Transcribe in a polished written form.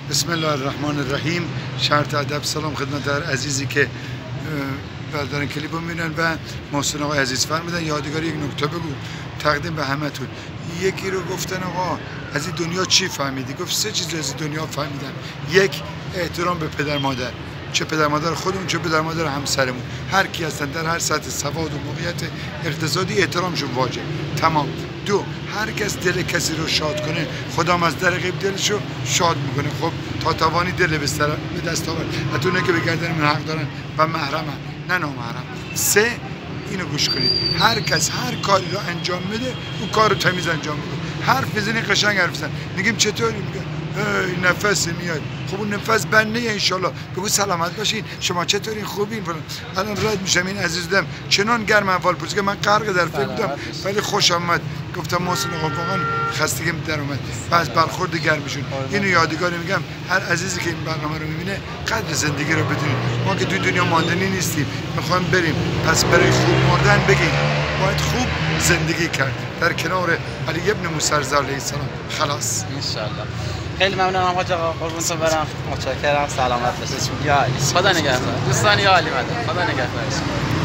بسم الله الرحمن الرحیم. شرط ادب سلام خدمت هر عزیزی که دارن کلیپ رو میبینن و محسن آقای عزیز فرمودن یادگاری یک نکته بگو تقدیم به همتون. یکی رو گفتن آقا از این دنیا چی فهمیدی؟ گفت سه چیز از این دنیا فهمیدم. یک، احترام به پدر مادر، چه پدر مادر خودمون چه پدر مادر همسرمون، هر کی هستن در هر سطح سواد و موقعیت اقتصادی احترامشون واجب. تمام. دو، هر کس دل کسی رو شاد کنه خدا از در غیب دلش رو شاد میکنه. خب تا توانی دل به دست آورد. حتی اونه که به گردن من حق دارن و محرمن نه نامحرم. سه، اینو گوش کنید، هر کس هر کاری رو انجام میده اون کار رو تمیز انجام میده. حرف بزنی قشنگ حرف بزن. میگیم چطوری؟ میگه نفس میاد. خب اون نفس بنده انشالله. بگو سلامت باشین، شما چطورین؟ خوبین؟ الان رد میشم این عزیزم چنان گرم اول پرسید که من غرق در فکر بودم ولی خوش آمد. گفتم محسن آقا واقعا خستگیم در اومد. پس برخورد گرمشون اینو یادگاری میگم هر عزیزی که این برنامه رو میبینه قدر زندگی رو بدونید. ما که توی دنیا ماندنی نیستیم، میخوایم بریم. پس برای خوب مردن بگیم باید خوب زندگی کرد در کنار علی ابن موسی علیه السلام. خلاص ان شاء الله. خیلی ممنونم حاج آقا، قربونتون برم، متشکرم. سلامت باشید. یا علی، خدا نگهدار. دوستان یا علی مدد، خدا نگهدار.